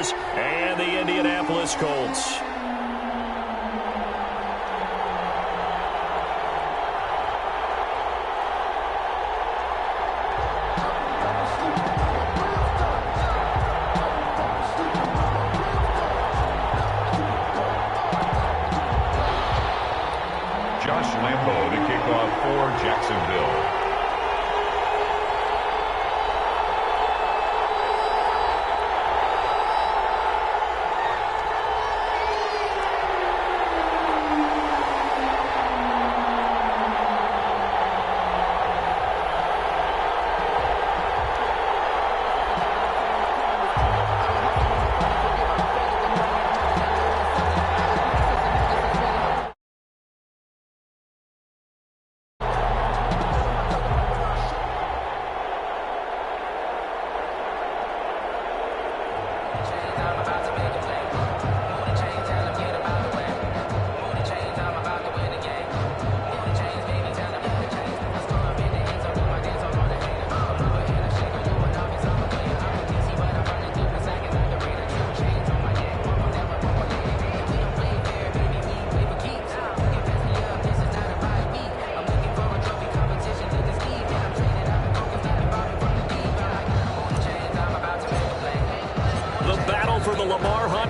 and the Indianapolis Colts. Josh Lambo to kick off for Jacksonville.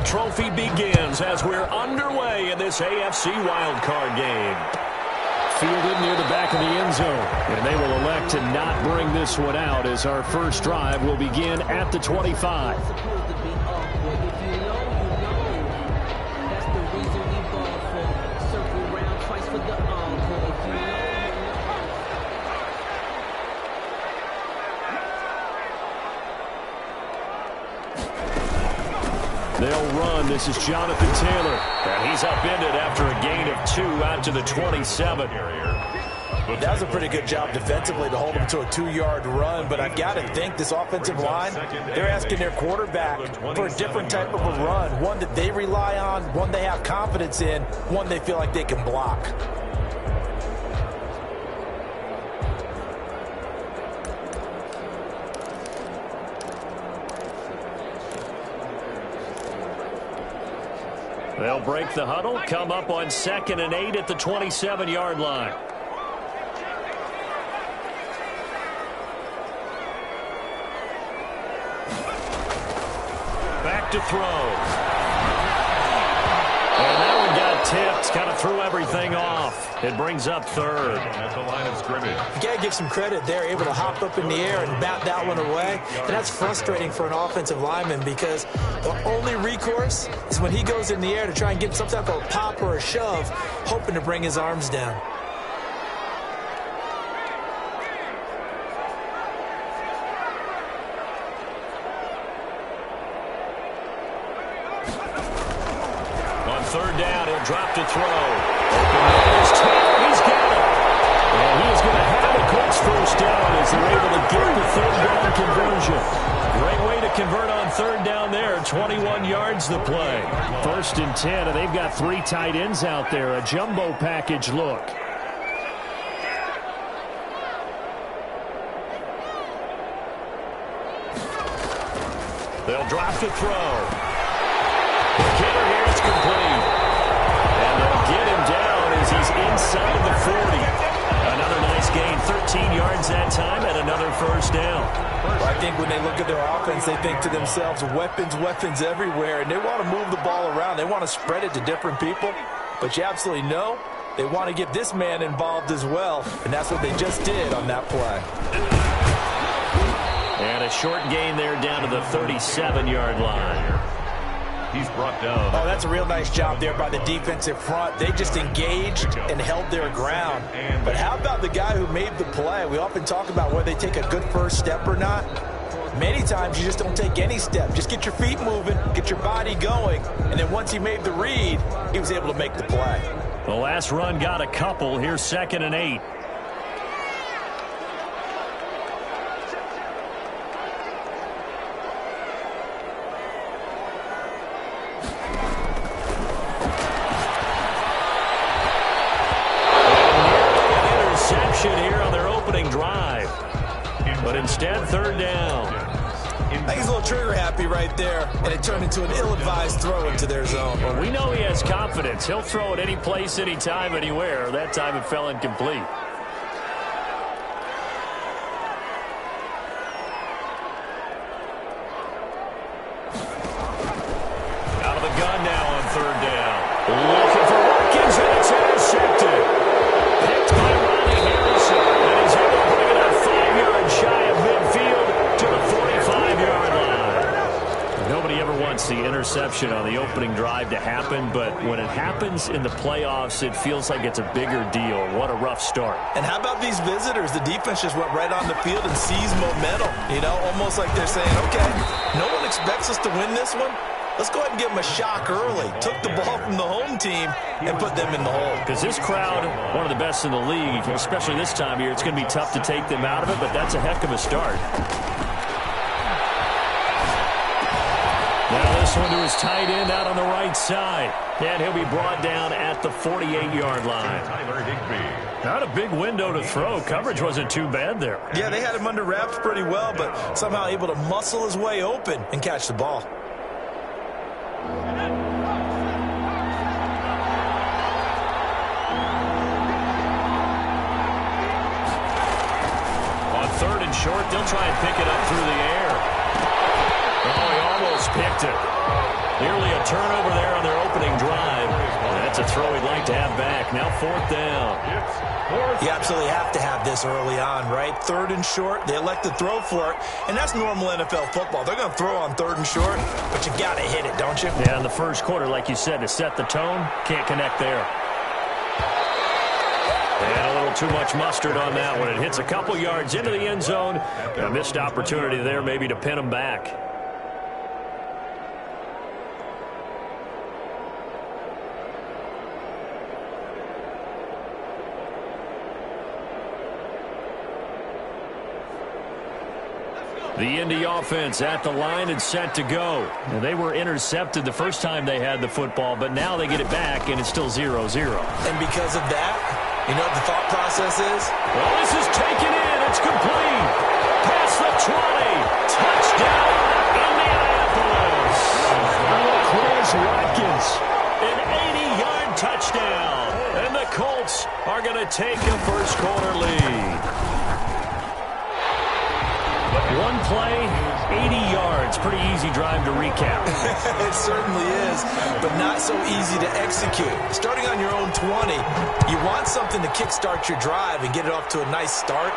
Trophy begins as we're underway in this AFC wildcard game. Fielded near the back of the end zone, and they will elect to not bring this one out as our first drive will begin at the 25. They'll run. This is Jonathan Taylor. And he's upended after a gain of 2 out to the 27. That was a pretty good job defensively to hold him to a 2-yard run, but I've got to think this offensive line, they're asking their quarterback for a different type of a run, one that they rely on, one they have confidence in, one they feel like they can block. They'll break the huddle, come up on 2nd and 8 at the 27-yard line. Back to throw. And that one got tipped, kind of threw everything off. It brings up 3rd. At the line of scrimmage. You got to give some credit there, able to hop up in the air and bat that one away. And that's frustrating for an offensive lineman because the only recourse is when he goes in the air to try and get some type of a pop or a shove, hoping to bring his arms down. On 3rd down, he'll drop to throw. He's got it. And he is going to have a Colts first down as they're able to get the 3rd down conversion. Great way to convert on 3rd down there. 21 yards the play. 1st and 10, and they've got 3 tight ends out there. A jumbo package look. They'll drop to throw. Kicker here is complete. And they'll get him down as he's inside the 40. Another nice gain, 13 yards that time, and another first down. Well, I think when they look at their offense, they think to themselves, weapons, weapons everywhere, and they want to move the ball around. They want to spread it to different people, but you absolutely know they want to get this man involved as well, and that's what they just did on that play. And a short gain there down to the 37-yard line. He's brought down. Oh, that's a real nice job there by the defensive front. They just engaged and held their ground. But how about the guy who made the play? We often talk about whether they take a good first step or not. Many times you just don't take any step. Just get your feet moving, get your body going, and then once he made the read, he was able to make the play. The last run got a couple. Here's 2nd and 8. Here on their opening drive. But instead, 3rd down. I think he's a little trigger happy right there, and it turned into an ill-advised throw into their zone. Well, we know he has confidence. He'll throw it any place, anytime, anywhere. That time it fell incomplete. Out of the gun now on third down. Looking for Watkins, and it's intercepted. Picked by Ronnie Harrison, and he's able to bring it up 5 yards shy of midfield to the 45-yard line. Nobody ever wants the interception on the opening drive to happen, but when it happens in the playoffs, it feels like it's a bigger deal. What a rough start. And how about these visitors? The defense just went right on the field and seized momentum. You know, almost like they're saying, okay, no one expects us to win this one. Let's go ahead and give them a shock early. Took the ball from the home team and put them in the hole. Because this crowd, one of the best in the league, especially this time of year, it's going to be tough to take them out of it, but that's a heck of a start. Now this one to his tight end out on the right side. And he'll be brought down at the 48-yard line. Not a big window to throw. Coverage wasn't too bad there. Yeah, they had him under wraps pretty well, but somehow able to muscle his way open and catch the ball. On third and short, they'll try and pick it up through the air. Oh, he almost picked it. Nearly a turnover there on their opening drive. That's a throw he'd like to have back. Now fourth down. You absolutely have to have this early on, right? Third and short, they elect to throw for it, and that's normal NFL football. They're going to throw on third and short, but you got to hit it, don't you? Yeah, in the first quarter, like you said, to set the tone, can't connect there. And a little too much mustard on that one. It hits a couple yards into the end zone. A missed opportunity there maybe to pin them back. The Indy offense at the line and set to go. And they were intercepted the first time they had the football, but now they get it back, and it's still 0-0. And because of that, you know what the thought process is? Well, this is taken in. It's complete. Past the 20. Touchdown, Indianapolis. Chris Watkins, an 80-yard touchdown. And the Colts are going to take a first-quarter lead. One play, 80 yards. Pretty easy drive to recap. It certainly is, but not so easy to execute. Starting on your own 20, you want something to kickstart your drive and get it off to a nice start.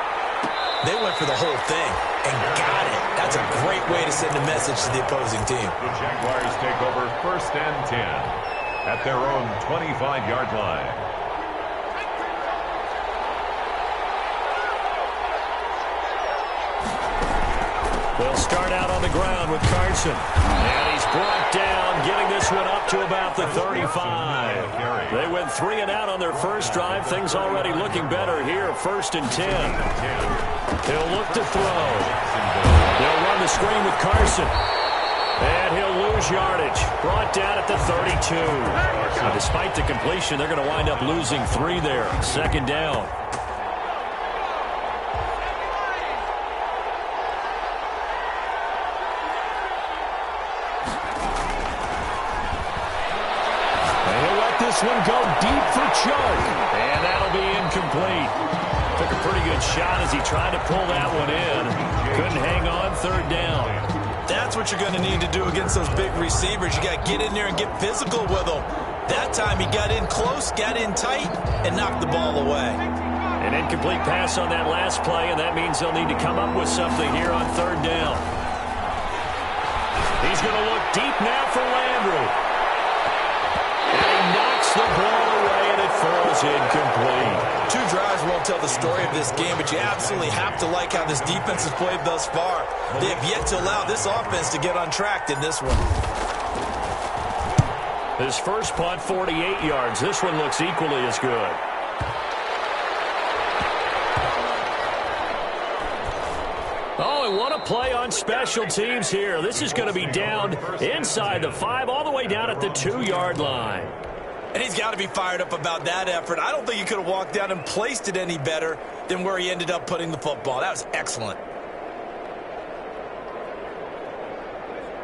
They went for the whole thing and got it. That's a great way to send a message to the opposing team. The Jaguars take over first and 10 at their own 25-yard line. They'll start out on the ground with Carson. And he's brought down, getting this one up to about the 35. They went 3 and out on their first drive. Things already looking better here, first and 10. He'll look to throw. They'll run the screen with Carson. And he'll lose yardage. Brought down at the 32. Now, despite the completion, they're going to wind up losing 3 there. Second down. This one go deep for Chuck. And that'll be incomplete. Took a pretty good shot as he tried to pull that one in. Couldn't hang on, third down. That's what you're going to need to do against those big receivers. You got to get in there and get physical with them. That time he got in close, got in tight, and knocked the ball away. An incomplete pass on that last play, and that means they'll need to come up with something here on third down. He's going to look deep now for Landry. The ball away, and it falls incomplete. 2 drives won't tell the story of this game, but you absolutely have to like how this defense has played thus far. They have yet to allow this offense to get untracked in this one. His first punt, 48 yards. This one looks equally as good. Oh, and what a play on special teams here. This is going to be down inside the 5, all the way down at the 2-yard line. And he's got to be fired up about that effort. I don't think he could have walked down and placed it any better than where he ended up putting the football. That was excellent.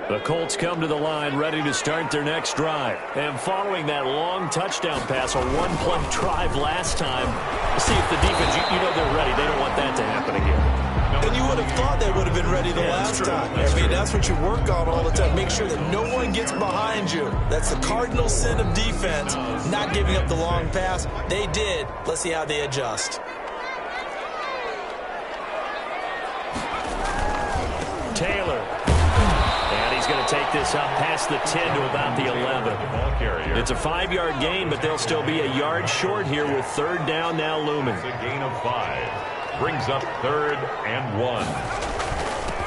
The Colts come to the line ready to start their next drive. And following that long touchdown pass, a one-play drive last time, see if the defense, you know they're ready. They don't want that to happen again. And you would have thought they would have been ready the last time. That's what you work on all the time. Make sure that no one gets behind you. That's the cardinal sin of defense, not giving up the long pass. They did. Let's see how they adjust. Taylor. And he's going to take this up past the 10 to about the 11. It's a 5-yard gain, but they'll still be a yard short here with third down now looming. It's a gain of 5. Brings up 3rd and 1.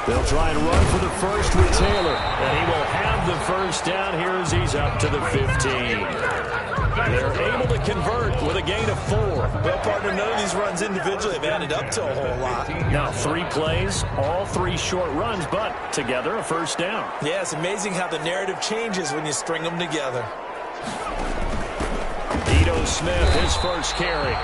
They'll try and run for the first with Taylor. And he will have the first down here as he's up to the 15. They're able to convert with a gain of 4. Well, partner, none of these runs individually have added up to a whole lot. Now 3 plays, all 3 short runs, but together a first down. Yeah, it's amazing how the narrative changes when you string them together. Ito Smith, his first carry.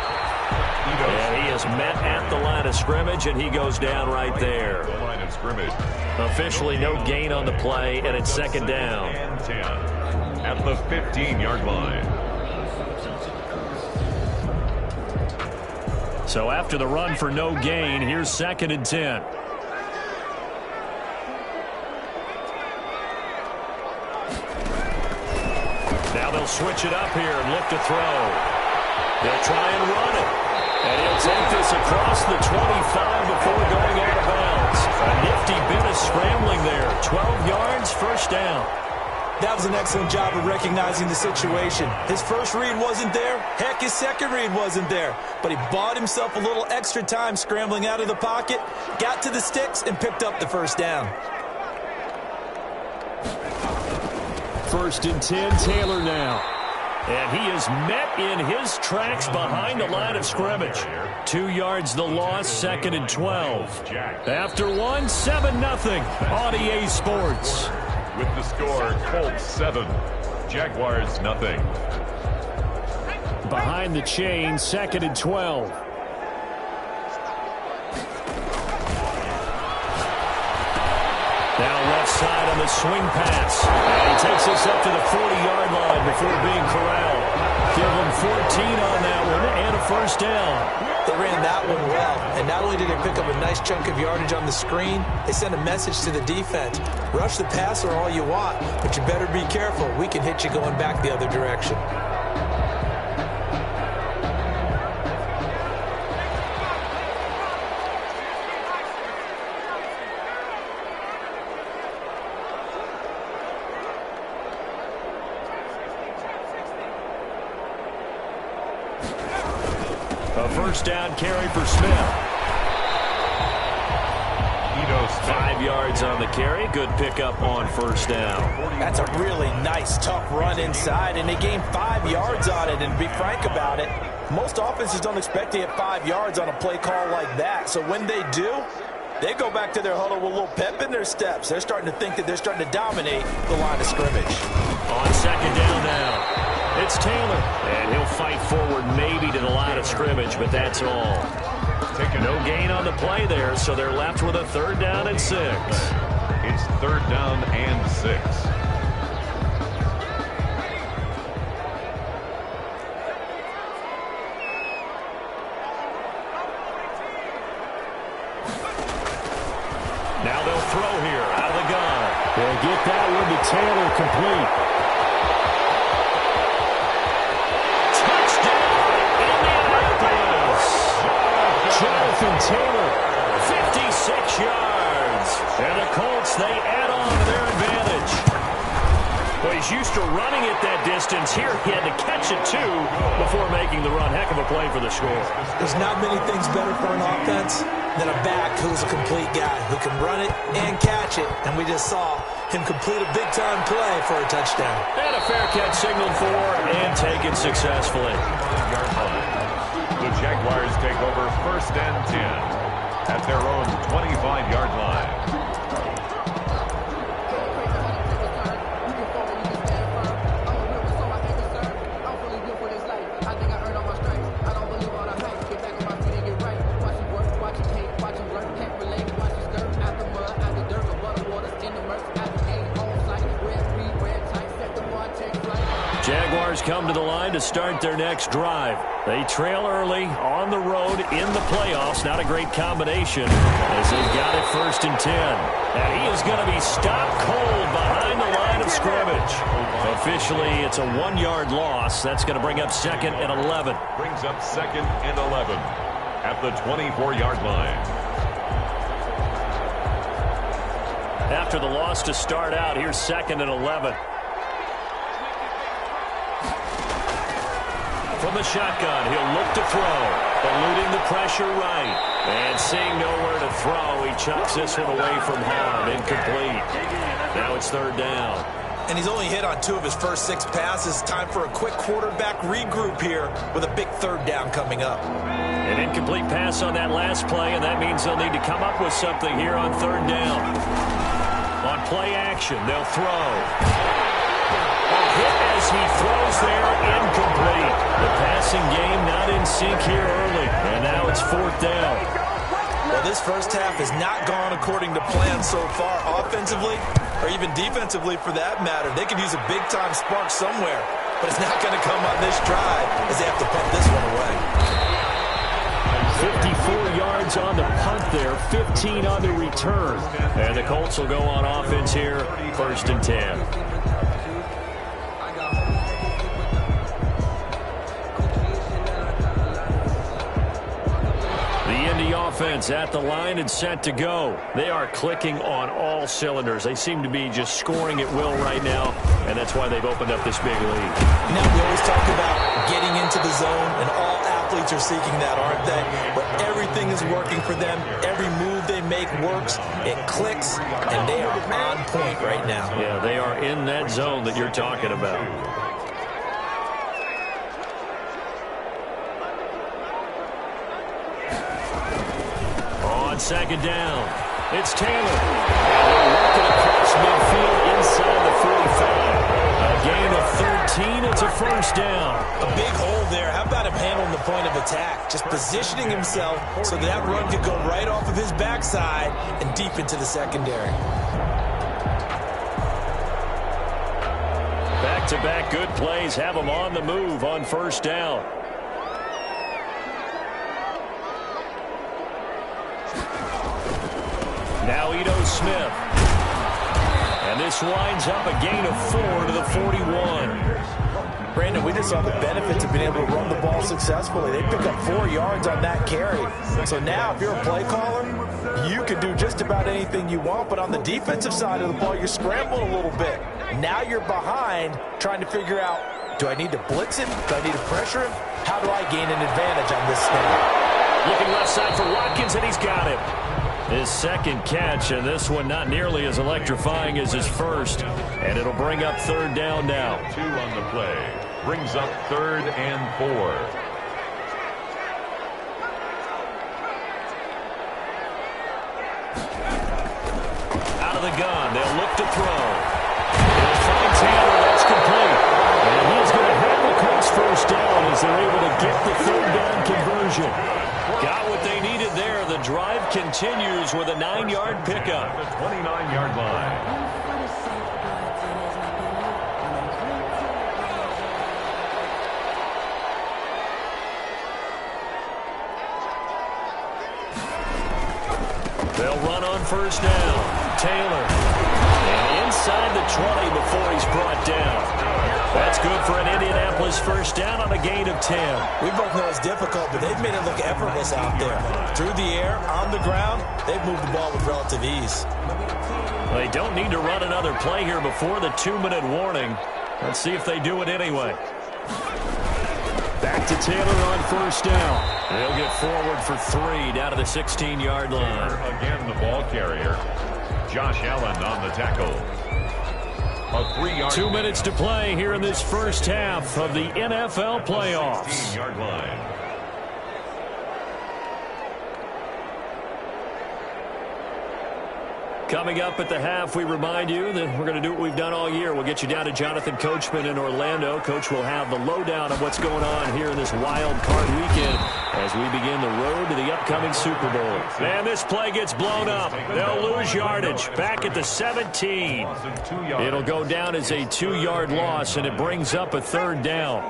And he is met at the line of scrimmage, and he goes down right there. The line of scrimmage. Officially no gain on the play, and it's second down. And 10 at the 15-yard line. So after the run for no gain, here's 2nd and 10. Now they'll switch it up here and look to throw. They'll try and run it. And he'll take this across the 25 before going out of bounds. A nifty bit of scrambling there. 12 yards, first down. That was an excellent job of recognizing the situation. His first read wasn't there. Heck, his second read wasn't there. But he bought himself a little extra time scrambling out of the pocket, got to the sticks, and picked up the first down. 1st and 10, Taylor now. And he is met in his tracks behind the line of scrimmage. 2 yards the loss, 2nd and 12. After 1, 7-0 on EA Sports. With the score, Colts 7, Jaguars nothing. Behind the chain, 2nd and 12. Now left side on the swing pass. And he takes this up to the 40-yard line before being corralled. Give him 14 on that one and a first down. They ran that one well, and not only did they pick up a nice chunk of yardage on the screen, they sent a message to the defense. Rush the passer all you want, but you better be careful. We can hit you going back the other direction. A first down carry for Smith. 5 yards on the carry. Good pickup on first down. That's a really nice, tough run inside, and they gained 5 yards on it. And to be frank about it, most offenses don't expect to get 5 yards on a play call like that. So when they do, they go back to their huddle with a little pep in their steps. They're starting to think that they're starting to dominate the line of scrimmage. On second down now. It's Taylor, and he'll fight forward maybe to the line of scrimmage, but that's all. No gain on the play there, so they're left with a 3rd down and 6. It's 3rd down and 6. Now they'll throw here out of the gun. They'll get that one to Taylor complete. Jonathan Taylor, 56 yards. And the Colts, they add on to their advantage. Well, he's used to running it that distance. Here, he had to catch it, too, before making the run. Heck of a play for the score. There's not many things better for an offense than a back who's a complete guy who can run it and catch it. And we just saw him complete a big-time play for a touchdown. And a fair catch signaled for and taken successfully. The Jaguars take over 1st and 10 at their own 25-yard line. Jaguars come to the line to start their next drive. They trail early on the road in the playoffs. Not a great combination as they've got it 1st and 10. And he is going to be stopped cold behind the line of scrimmage. Officially, it's a 1-yard loss. That's going to bring up 2nd and 11. Brings up 2nd and 11 at the 24-yard line. After the loss to start out, here's 2nd and 11. From the shotgun, he'll look to throw, eluding the pressure right. And seeing nowhere to throw, he chucks this one away from harm. Incomplete. Now it's 3rd down. And he's only hit on 2 of his first 6 passes. Time for a quick quarterback regroup here with a big 3rd down coming up. An incomplete pass on that last play, and that means they'll need to come up with something here on 3rd down. On play action, they'll throw. Hit as he throws there, incomplete. The passing game not in sync here early, and now it's 4th down. Well, this first half has not gone according to plan so far offensively, or even defensively for that matter. They could use a big-time spark somewhere, but it's not going to come on this drive as they have to punt this one away. 54 yards on the punt there, 15 on the return. And the Colts will go on offense here, 1st and 10. Offense at the line and set to go. They are clicking on all cylinders. They seem to be just scoring at will right now, and that's why they've opened up this big lead. Now, we always talk about getting into the zone, and all athletes are seeking that, aren't they? But everything is working for them. Every move they make works. It clicks, and they are on point right now. Yeah, they are in that zone that you're talking about. On 2nd down, it's Taylor. And they're working across midfield inside the 45. A gain of 13. It's a 1st down. A big hole there. How about him handling the point of attack? Just positioning himself so that run could go right off of his backside and deep into the secondary. Back-to-back good plays have him on the move on 1st down. Now Ito Smith. And this winds up a gain of 4 to the 41. Brandon, we just saw the benefits of being able to run the ball successfully. They pick up 4 yards on that carry. So now if you're a play caller, you can do just about anything you want. But on the defensive side of the ball, you're scrambling a little bit. Now you're behind trying to figure out, do I need to blitz him? Do I need to pressure him? How do I gain an advantage on this snap? Looking left side for Watkins, and he's got him. His 2nd catch, and this one not nearly as electrifying as his first. And it'll bring up 3rd down now. 2 on the play. Brings up 3rd and 4. Out of the gun, they'll look to throw. They'll find Taylor, that's complete. And he's going to have the Colts 1st down as they're able to get the 3rd down conversion. Got what they needed there. The drive continues with a 9-yard pickup. The 29-yard line. They'll run on 1st down. Taylor. And inside the 20 before he's brought down. That's good for an Indianapolis 1st down on a gain of 10. We both know it's difficult, but they've made it look effortless out there. Through the air, on the ground, they've moved the ball with relative ease. They don't need to run another play here before the 2-minute warning. Let's see if they do it anyway. Back to Taylor on 1st down. They'll get forward for 3 down to the 16-yard line. Again, the ball carrier. Josh Allen on the tackle. A 3-yard. 2 minutes to play here in this first half of the NFL playoffs. 16-yard line. Coming up at the half, we remind you that we're going to do what we've done all year. We'll get you down to Jonathan Coachman in Orlando. Coach will have the lowdown of what's going on here in this wild card weekend as we begin the road to the upcoming Super Bowl. And this play gets blown up. They'll lose yardage back at the 17. It'll go down as a 2-yard loss, and it brings up a 3rd down.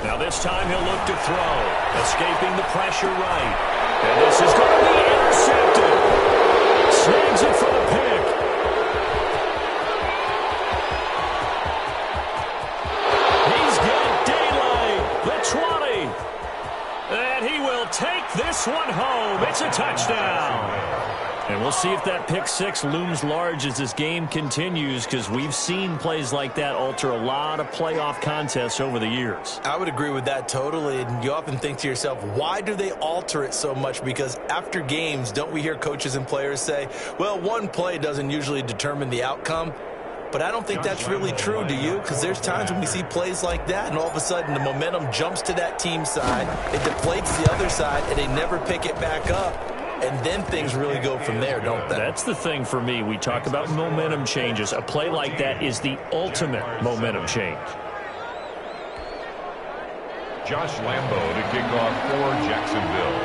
Now this time he'll look to throw, escaping the pressure right. And this is going to be intercepted. Snags it for the pick. He's got daylight. The 20. And he will take this one home. It's a touchdown. And we'll see if that pick six looms large as this game continues, because we've seen plays like that alter a lot of playoff contests over the years. I would agree with that totally. And you often think to yourself, why do they alter it so much? Because after games, don't we hear coaches and players say, well, one play doesn't usually determine the outcome? But I don't think that's really true, do you? Because there's times when we see plays like that, and all of a sudden the momentum jumps to that team side, it deflates the other side, and they never pick it back up. And then things really go from there, don't they? That's the thing for me. We talk about momentum changes. A play like that is the ultimate momentum change. Josh Lambo to kick off for Jacksonville.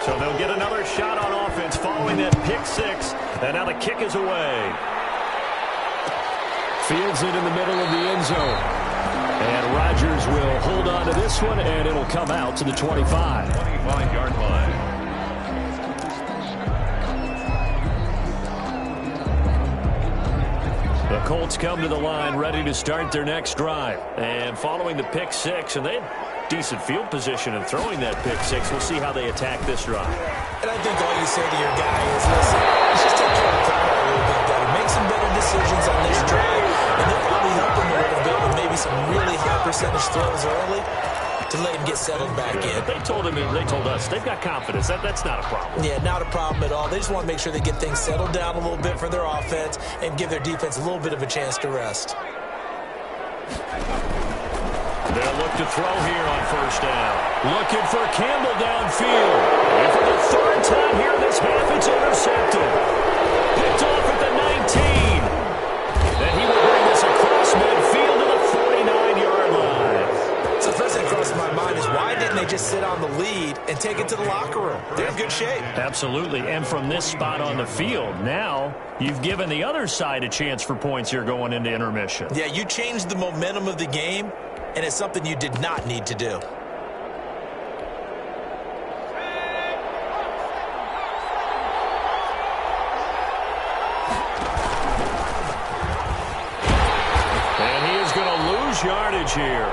So they'll get another shot on offense following that pick six. And now the kick is away. Fields it in the middle of the end zone. And Rodgers will hold on to this one, and it'll come out to the 25. 25-yard line. The Colts come to the line ready to start their next drive. And following the pick six, and they had decent field position in throwing that pick six. We'll see how they attack this drive. And I think all you say to your guy is, listen, let's just take care of the clock a little bit better. Make some better decisions on this drive, and they'll probably help him a little bit with maybe some really high percentage throws early to let him get settled back in. They told us they've got confidence. That's not a problem. Yeah, not a problem at all. They just want to make sure they get things settled down a little bit for their offense and give their defense a little bit of a chance to rest. They'll look to throw here on first down. Looking for Campbell downfield. And for the 3rd time here this half, it's intercepted. Picked off at the 19. And he will bring this across midfield to the 49-yard line. So the first thing that crosses my mind is, why didn't they just sit on the lead and take it to the locker room? They're in good shape. Absolutely. And from this spot on the field, now you've given the other side a chance for points here going into intermission. Yeah, you changed the momentum of the game, and it's something you did not need to do. And he is going to lose yardage here.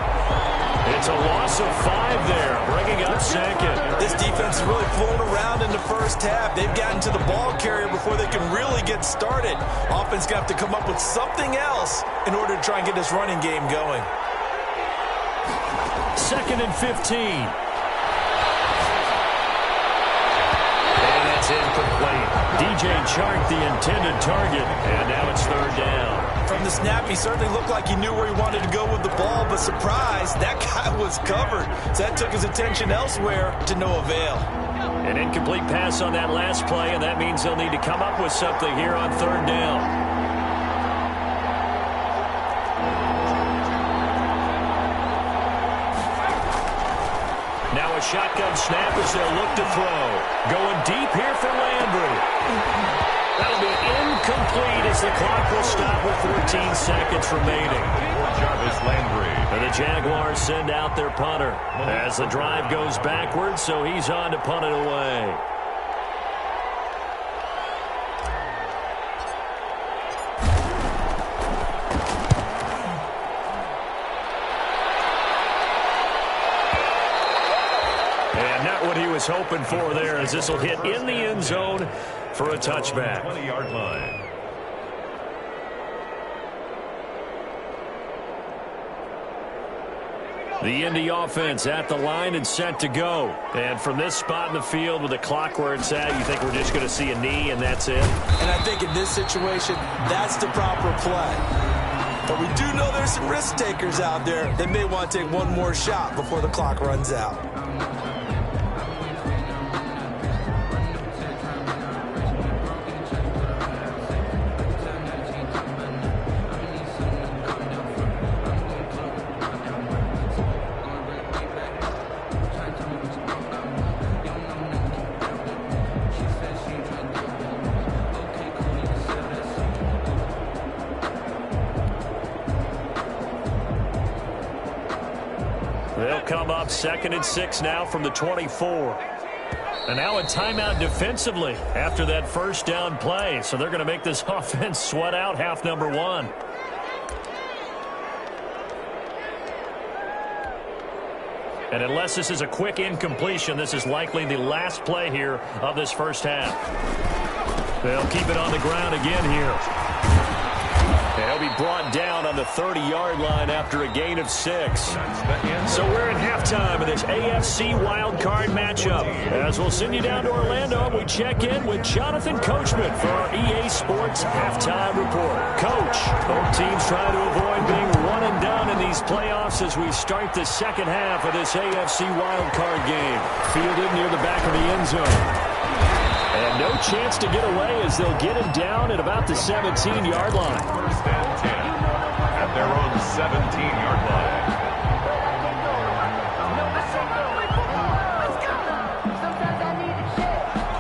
It's a loss of 5 there, bringing up second. This defense is really flown around in the first half. They've gotten to the ball carrier before they can really get started. Offense going to have to come up with something else in order to try and get this running game going. 2nd and 15. And that's incomplete. DJ Chark, the intended target, and now it's 3rd down. From the snap, he certainly looked like he knew where he wanted to go with the ball, but surprise, that guy was covered. So that took his attention elsewhere to no avail. An incomplete pass on that last play, and that means they'll need to come up with something here on 3rd down. Now a shotgun snap as they'll look to throw. Going deep here for Landry. That'll be incomplete as the clock will stop with 14 seconds remaining. Jarvis Landry. And the Jaguars send out their punter as the drive goes backwards, so he's on to punt it away. And not what he was hoping for there, as this will hit in the end zone for a touchback. 20-yard line. The Indy offense at the line and set to go. And from this spot in the field with the clock where it's at, you think we're just going to see a knee and that's it? And I think in this situation, that's the proper play. But we do know there's some risk takers out there that may want to take one more shot before the clock runs out. They'll come up 2nd and 6 now from the 24. And now a timeout defensively after that first down play. So they're going to make this offense sweat out half number 1. And unless this is a quick incompletion, this is likely the last play here of this first half. They'll keep it on the ground again here. He'll be brought down on the 30-yard line after a gain of 6. So we're in halftime of this AFC wildcard matchup. As we'll send you down to Orlando, we check in with Jonathan Coachman for our EA Sports Halftime Report. Coach, both teams trying to avoid being one and done in these playoffs as we start the second half of this AFC wildcard game. Fielded near the back of the end zone. And no chance to get away as they'll get him down at about the 17-yard line. 1st and 10 at their own 17-yard line.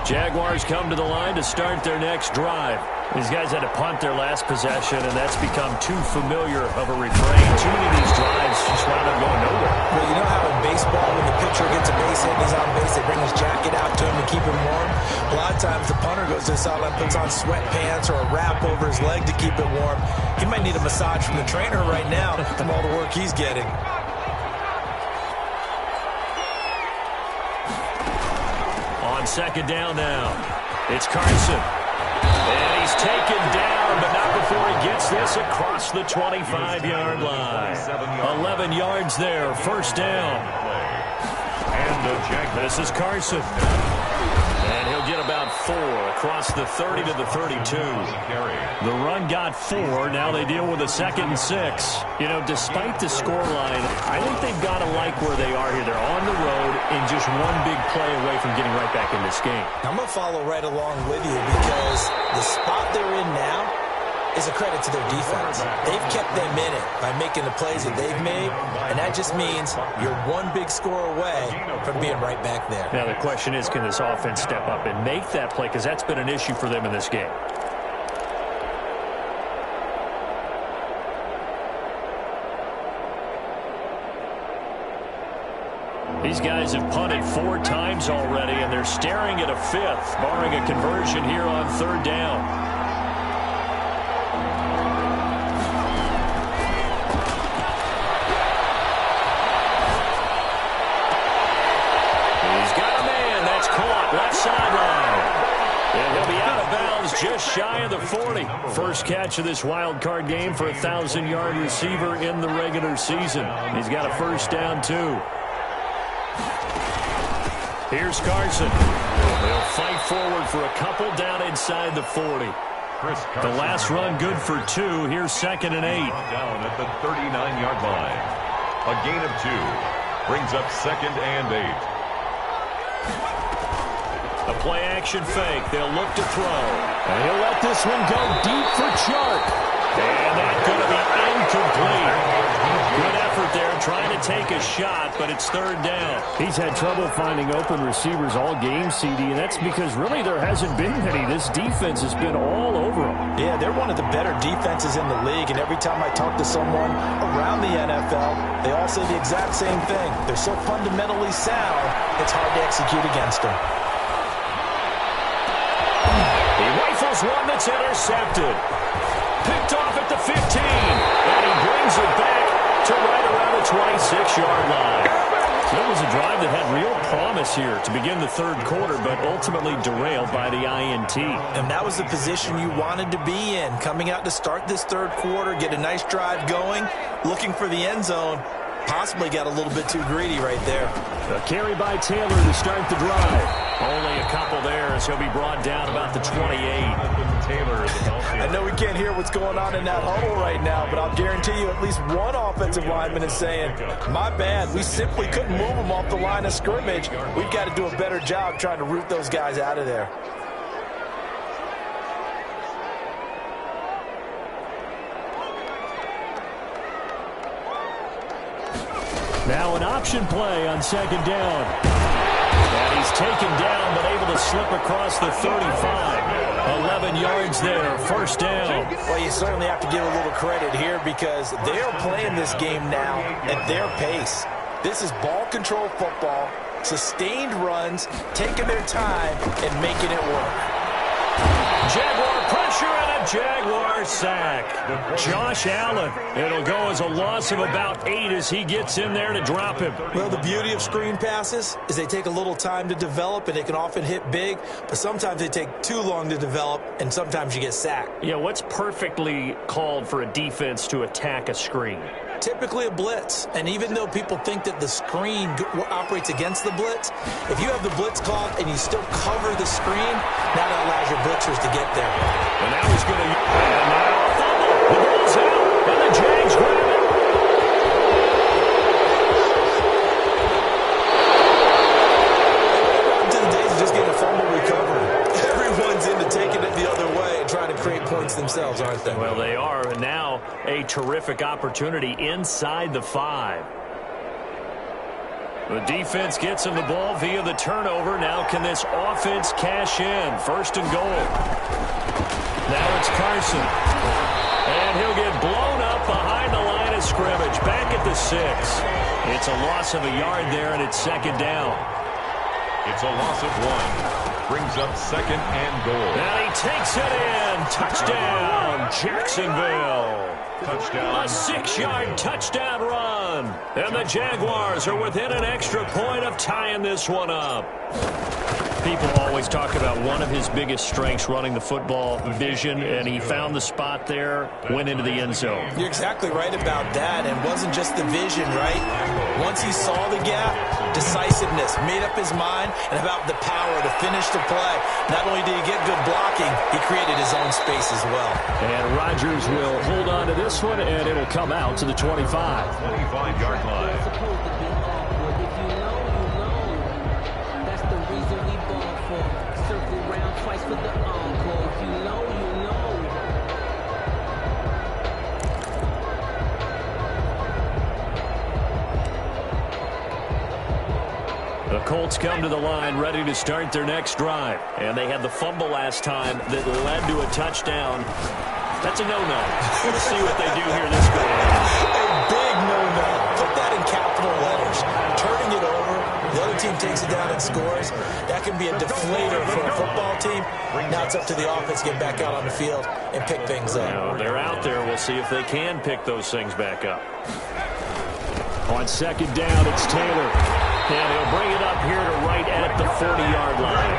Jaguars come to the line to start their next drive. These guys had to punt their last possession, and that's become too familiar of a refrain. Too many of these drives just wound up going nowhere. Well, you know how in baseball, when the pitcher gets a base hit and he's on base, they bring his jacket out to him to keep him warm? A lot of times the punter goes to the sideline, puts on sweatpants or a wrap over his leg to keep it warm. He might need a massage from the trainer right now from all the work he's getting. On 2nd down now, it's Carson. And he's taken down, but not before he gets this across the 25-yard line. 11 yards there, 1st down. And this is Carson. And he'll get about 4 across the 30 to the 32. The run got 4. Now they deal with a 2nd and 6. You know, despite the scoreline, I think they've got to like where they are here. They're on the road and just one big play away from getting right back in this game. I'm going to follow right along with you because the spot they're in now is a credit to their defense. They've kept them in it by making the plays that they've made, and that just means you're one big score away from being right back there. Now the question is, can this offense step up and make that play? Because that's been an issue for them in this game. These guys have punted 4 times already, and they're staring at a 5th, barring a conversion here on 3rd down. Left sideline. And he'll be out of bounds just shy of the 40. First catch of this wild card game for a 1,000-yard receiver in the regular season. He's got a 1st down, too. Here's Carson. They'll fight forward for a couple down inside the 40. The last run good for 2. Here's 2nd and 8. Down at the 39-yard line. A gain of 2 brings up 2nd and 8. A play-action fake. They'll look to throw. And he'll let this one go deep for Chark. And that's going to be incomplete. Good effort there trying to take a shot, but it's 3rd down. He's had trouble finding open receivers all game, CD, and that's because really there hasn't been any. This defense has been all over them. Yeah, they're one of the better defenses in the league, and every time I talk to someone around the NFL, they all say the exact same thing. They're so fundamentally sound, it's hard to execute against them. He rifles one that's intercepted. Picked off at the 15. And he brings it back to right around the 26-yard line. So it was a drive that had real promise here to begin the 3rd quarter, but ultimately derailed by the INT. And that was the position you wanted to be in. Coming out to start this 3rd quarter, get a nice drive going, looking for the end zone, possibly got a little bit too greedy right there. A carry by Taylor to start the drive. Only a couple there as he'll be brought down about the 28. I know we can't hear what's going on in that huddle right now, but I'll guarantee you at least one offensive lineman is saying, my bad, we simply couldn't move them off the line of scrimmage. We've got to do a better job trying to root those guys out of there. Now an option play on second down. And he's taken down but able to slip across the 35. 11 yards there, first down. Well, you certainly have to give a little credit here because they are playing this game now at their pace. This is ball control football, sustained runs, taking their time and making it work. Jaguar pressure and a Jaguar sack. Josh Allen. It'll go as a loss of about 8 as he gets in there to drop him. Well, the beauty of screen passes is they take a little time to develop and they can often hit big, but sometimes they take too long to develop and sometimes you get sacked. Yeah, what's perfectly called for a defense to attack a screen? Typically a blitz, and even though people think that the screen operates against the blitz, if you have the blitz called and you still cover the screen, now that allows your blitzers to get there. And now he's going to... And now a fumble. The ball's out, and the Jags grab it. Welcome to the days of just getting a fumble recovery. Everyone's into taking it the other way and trying to create points themselves, aren't they? Well, they are, and now a terrific opportunity inside the 5. The defense gets him the ball via the turnover. Now can this offense cash in? First and goal. Now it's Carson. And he'll get blown up behind the line of scrimmage. Back at the 6. It's a loss of a yard there, and it's second down. It's a loss of 1. Brings up second and goal. And he takes it in. Touchdown, Jacksonville. Touchdown. A 6-yard touchdown run. And the Jaguars are within an extra point of tying this one up. People always talk about one of his biggest strengths running the football, vision, and he found the spot there, went into the end zone. You're exactly right about that, and wasn't just the vision, right? Once he saw the gap, decisiveness, made up his mind, and about the power to finish the play. Not only did he get good blocking, he created his own space as well. And Rodgers will hold on to this one, and it'll come out to the 25. 25-yard line. The Colts come to the line ready to start their next drive. And they had the fumble last time that led to a touchdown. That's a no-no. We'll see what they do here this go around. A big no-no. Put that in capital letters. Turning it over, the other team takes it down and scores. That can be a deflator for a football team. Now it's up to the offense to get back out on the field and pick things up. Now they're out there. We'll see if they can pick those things back up. On second down, it's Taylor. And he'll bring it up here to right at the 40-yard line.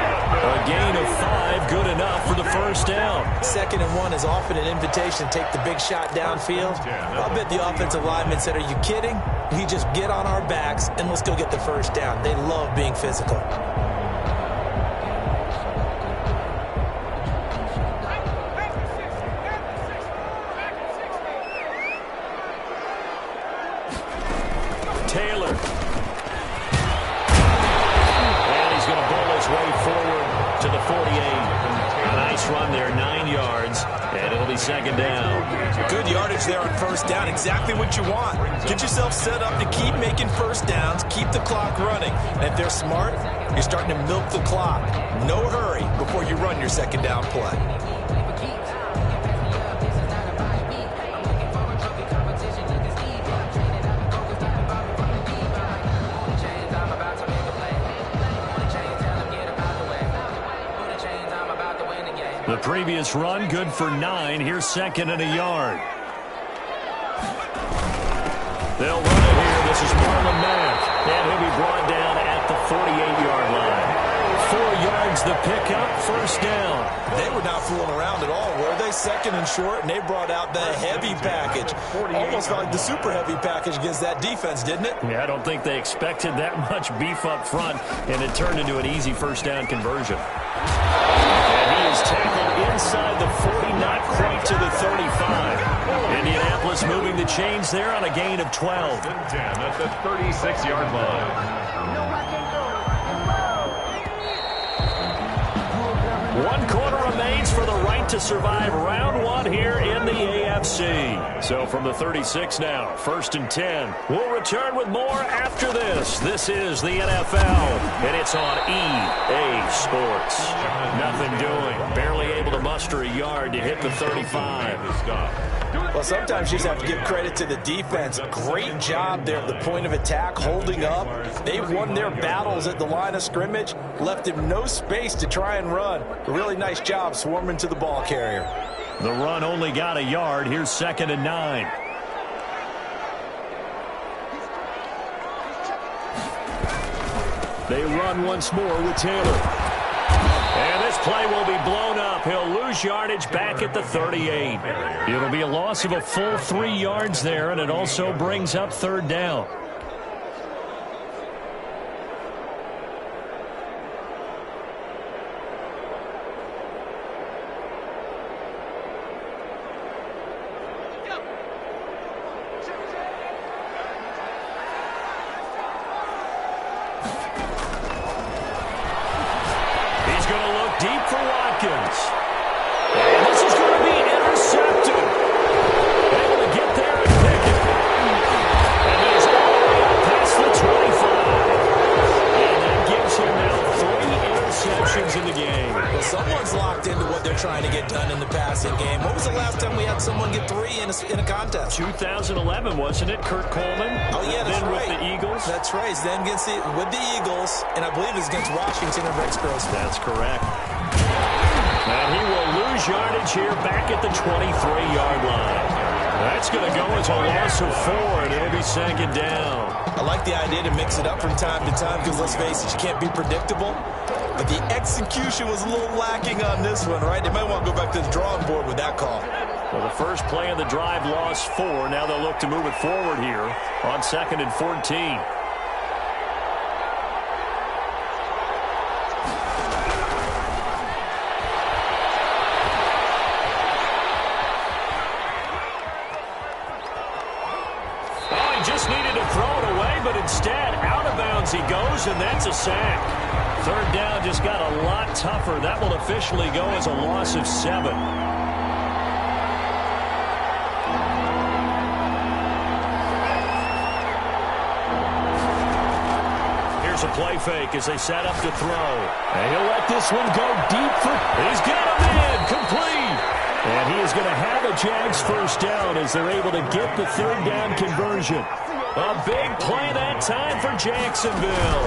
A gain of 5, good enough for the first down. 2nd and 1 is often an invitation to take the big shot downfield. I bet the offensive lineman said, are you kidding? We just get on our backs and let's go get the first down. They love being physical. Taylor. Way forward to the 48. A nice run there, 9 yards, and it'll be second down. Good yardage there on first down, exactly what you want. Get yourself set up to keep making first downs, keep the clock running. And if they're smart, you're starting to milk the clock. No hurry before you run your second down play. The previous run, good for 9. Here's second and a yard. They'll run it here. This is Marlon Mack. And he'll be brought down at the 48-yard line. 4 yards has the pickup, first down. They were not fooling around at all, were they? Second and short, and they brought out the heavy package. Almost felt like the super heavy package against that defense, didn't it? Yeah, I don't think they expected that much beef up front, and it turned into an easy first down conversion. And he is tackled inside the 40, not quite to the 35. Indianapolis moving the chains there on a gain of 12. 10 at the 36-yard line. 1 quarter remains for the right to survive round 1 here in the AFC. So from the 36 now, 1st and 10. We'll return with more after this. This is the NFL, and it's on EA Sports. Nothing doing. Barely able to muster a yard to hit the 35. Well, sometimes you just have to give credit to the defense. Great job there at the point of attack, holding up. They won their battles at the line of scrimmage, left him no space to try and run. A really nice job swarming to the ball carrier. The run only got a yard. Here's 2nd and 9. They run once more with Taylor. And this play will be blown up. He'll lose yardage back at the 38. It'll be a loss of a full 3 yards there, and it also brings up 3rd down. Deep for Watkins. And this is going to be intercepted. Able to get there and pick it. And he's all the way up past the 25. And that gives him now 3 interceptions in the game. Well, someone's locked into what they're trying to get done in the passing game. When was the last time we had someone get 3 in a contest? 2011, wasn't it? Kurt Coleman. Oh, yeah, that's then right. With the Eagles. That's right. Then with the Eagles, and I believe it's against Washington or Rex Grossman. That's correct. And he will lose yardage here back at the 23-yard line. That's going to go as a loss of 4, and it'll be 2nd down. I like the idea to mix it up from time to time because, let's face it, you can't be predictable. But the execution was a little lacking on this one, right? They might want to go back to the drawing board with that call. Well, the first play of the drive lost 4. Now they'll look to move it forward here on 2nd and 14. Just needed to throw it away, but instead, out of bounds he goes, and that's a sack. 3rd down just got a lot tougher. That will officially go as a loss of 7. Here's a play fake as they set up to throw. And he'll let this one go deep for... He's got him in, complete. And he is going to have a Jags first down as they're able to get the 3rd down conversion. A big play that time for Jacksonville.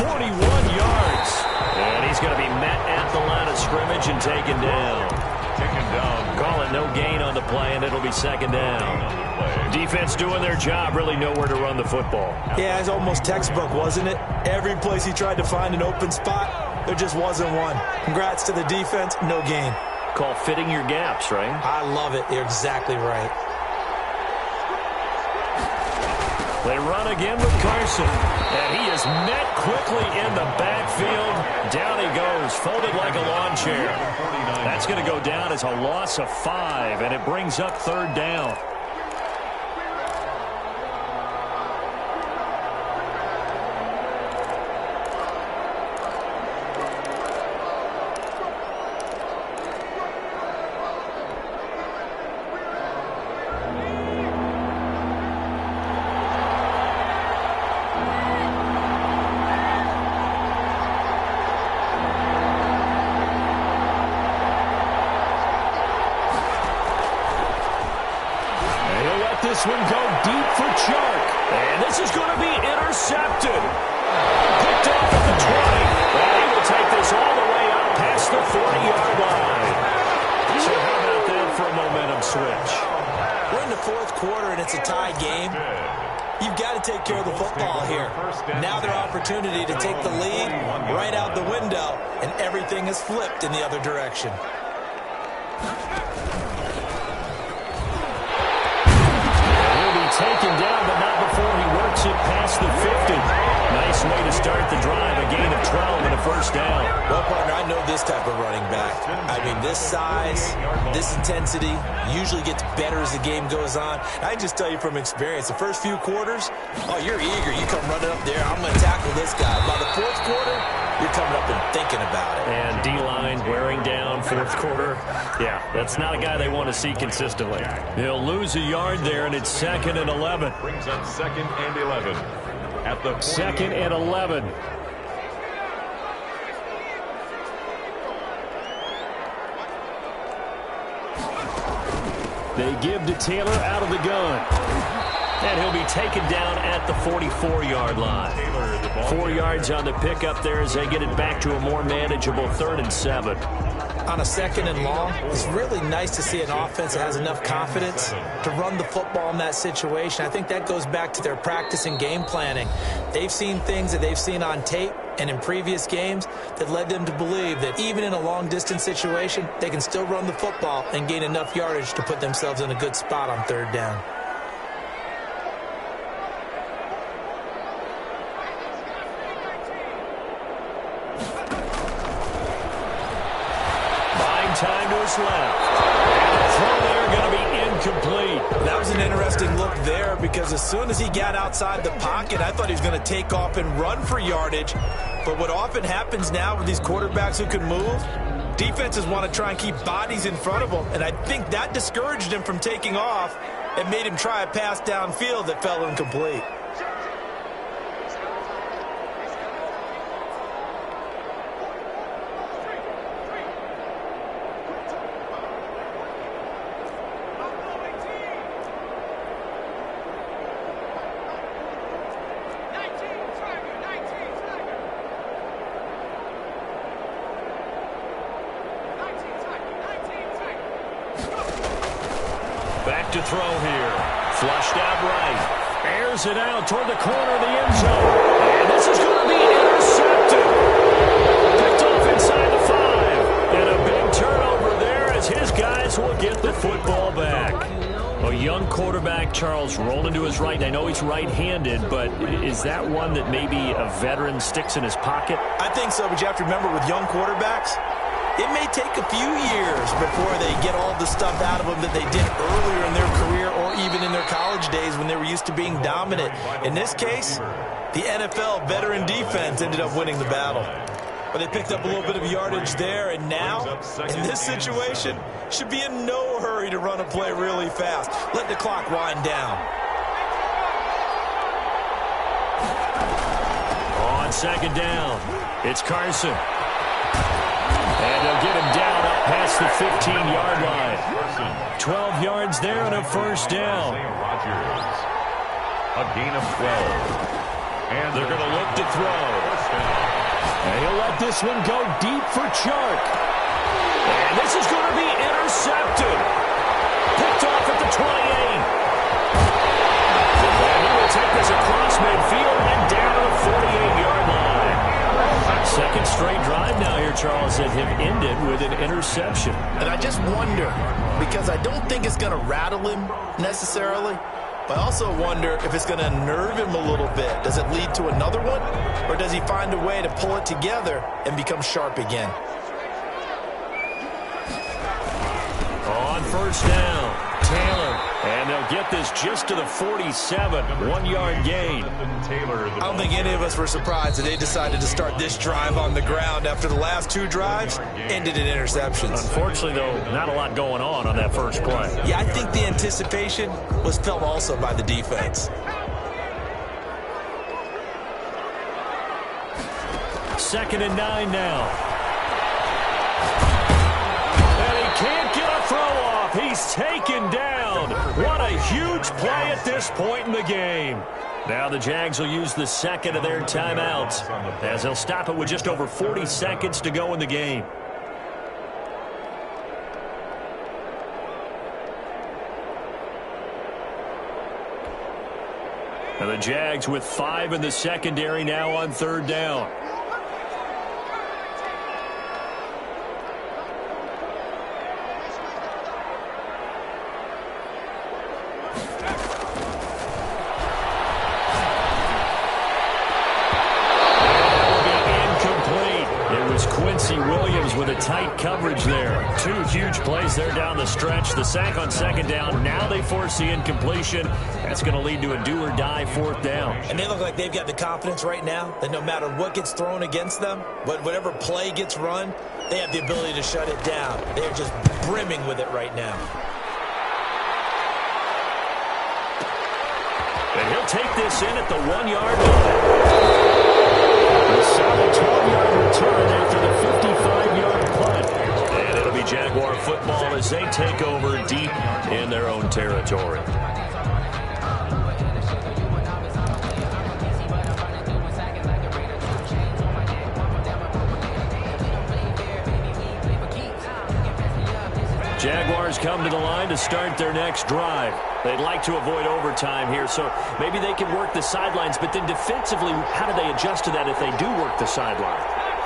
41 yards. And he's going to be met at the line of scrimmage and taken down. Taken down. Call it no gain on the play, and it'll be 2nd down. Defense doing their job, really nowhere to run the football. Yeah, it's almost textbook, wasn't it? Every place he tried to find an open spot, there just wasn't one. Congrats to the defense, no gain. Call fitting your gaps, right? I love it. You're exactly right. They run again with Carson. And he is met quickly in the backfield. Down he goes, folded like a lawn chair. That's going to go down as a loss of 5, and it brings up 3rd down. This one go deep for Chark. And this is going to be intercepted. Picked off at the 20. And he will take this all the way up past the 40-yard line. So how about that for a momentum switch? We're in the 4th quarter, and it's a tie game. You've got to take care of the football here. Now their opportunity to take the lead right out the window, and everything is flipped in the other direction. He'll be taken down, but not before he works it past the 50. Nice way to start the drive, a gain of 12 and a first down. Well, partner, I know this type of running back. I mean, this size, this intensity usually gets better as the game goes on. I can just tell you from experience, the first few quarters, oh, you're eager. You come running up there, I'm going to tackle this guy. By the fourth quarter, you're coming up and thinking about it. And D-line wearing down fourth quarter. Yeah, that's not a guy they want to see consistently. He'll lose a yard there, and it's 2nd and 11. Brings up 2nd and 11. At the 2nd and 11. They give to Taylor out of the gun. And he'll be taken down at the 44-yard line. 4 yards on the pickup there as they get it back to a more manageable 3rd and 7. On a 2nd and long, it's really nice to see an offense that has enough confidence to run the football in that situation. I think that goes back to their practice and game planning. They've seen things that they've seen on tape and in previous games that led them to believe that even in a long-distance situation, they can still run the football and gain enough yardage to put themselves in a good spot on 3rd down. Time to his left. And the throw there going to be incomplete. That was an interesting look there because as soon as he got outside the pocket, I thought he was going to take off and run for yardage. But what often happens now with these quarterbacks who can move, defenses want to try and keep bodies in front of them. And I think that discouraged him from taking off and made him try a pass downfield that fell incomplete. To throw here. Flushed out right. Airs it out toward the corner of the end zone. And this is going to be intercepted. Picked off inside the 5. And a big turnover there as his guys will get the football back. A young quarterback, Charles, rolling to his right. I know he's right-handed, but is that one that maybe a veteran sticks in his pocket? I think so, but you have to remember with young quarterbacks, it may take a few years before they get all the stuff out of them that they did earlier in their career or even in their college days when they were used to being dominant. In this case, the NFL veteran defense ended up winning the battle. But they picked up a little bit of yardage there, and now, in this situation, should be in no hurry to run a play really fast. Let the clock wind down. On 2nd down, it's Carson. And they'll get him down up past the 15-yard line. 12 yards there and a first down. A gain of 12. And they're going to look to throw. And he'll let this one go deep for Chark. And this is going to be intercepted. Picked off at the 28. And he will take this across midfield and down to the 48-yard line. Second straight drive now here, Charles, that have ended with an interception. And I just wonder, because I don't think it's going to rattle him necessarily, but I also wonder if it's going to unnerve him a little bit. Does it lead to another one, or does he find a way to pull it together and become sharp again? On first down, Taylor. And they'll get this just to the 47, 1-yard gain. I don't think any of us were surprised that they decided to start this drive on the ground after the last 2 drives ended in interceptions. Unfortunately, though, not a lot going on that first play. Yeah, I think the anticipation was felt also by the defense. 2nd and 9 now. And he can't get a throw off. He's taken down. What a huge play at this point in the game. Now the Jags will use the second of their timeouts as they'll stop it with just over 40 seconds to go in the game. And the Jags with 5 in the secondary now on 3rd down. With a tight coverage there. 2 huge plays there down the stretch. The sack on 2nd down. Now they force the incompletion. That's going to lead to a do-or-die 4th down. And they look like they've got the confidence right now that no matter what gets thrown against them, whatever play gets run, they have the ability to shut it down. They're just brimming with it right now. And he'll take this in at the 1-yard line. A solid 12-yard return after the 55-yard punt. And it'll be Jaguar football as they take over deep in their own territory. Jaguars come to the line to start their next drive. They'd like to avoid overtime here, so maybe they can work the sidelines, but then defensively, how do they adjust to that if they do work the sideline?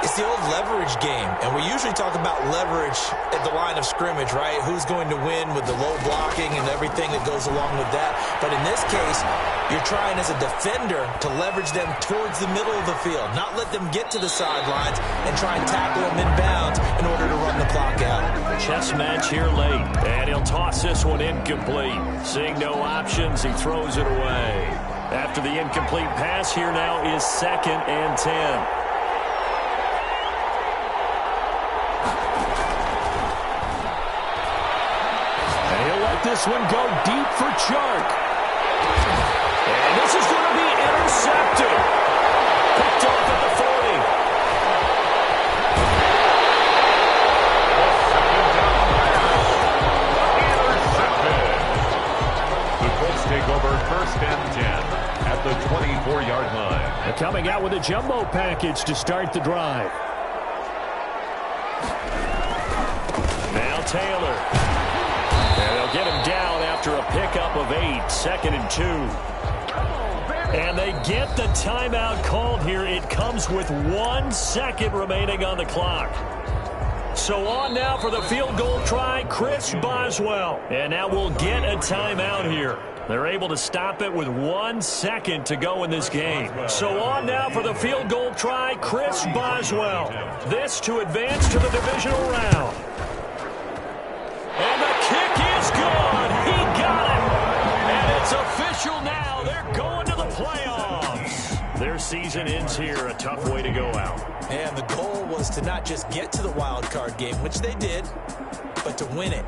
It's the old leverage game, and we usually talk about leverage at the line of scrimmage, right? Who's going to win with the low blocking and everything that goes along with that. But in this case, you're trying as a defender to leverage them towards the middle of the field, not let them get to the sidelines and try and tackle them inbounds in order to run the clock out. Chess match here late, and he'll toss this one incomplete. Seeing no options, he throws it away. After the incomplete pass, here now is 2nd and 10. This one go deep for Chark. And this is going to be intercepted. Picked off at the 40. Intercepted. The Colts take over 1st and 10 at the 24-yard line. They're coming out with a jumbo package to start the drive. Now Taylor. And they'll get him down after a pickup of 8, 2nd and 2. And they get the timeout called here. It comes with 1 second remaining on the clock. So on now for the field goal try, Chris Boswell. And now we'll get a timeout here. They're able to stop it with 1 second to go in this game. So on now for the field goal try, Chris Boswell. This to advance to the divisional round. And the kick is good. He got it. And it's official now. They're going to the playoffs. Their season ends here. A tough way to go out. And the goal was to not just get to the wild card game, which they did, but to win it.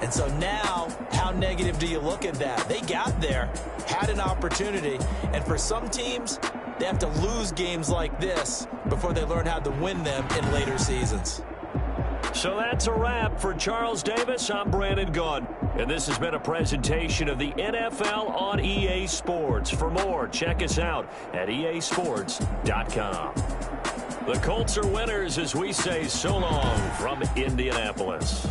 And so now, how negative do you look at that? They got there, had an opportunity, and for some teams, they have to lose games like this before they learn how to win them in later seasons. So that's a wrap for Charles Davis. I'm Brandon Gunn. And this has been a presentation of the NFL on EA Sports. For more, check us out at easports.com. The Colts are winners as we say so long from Indianapolis.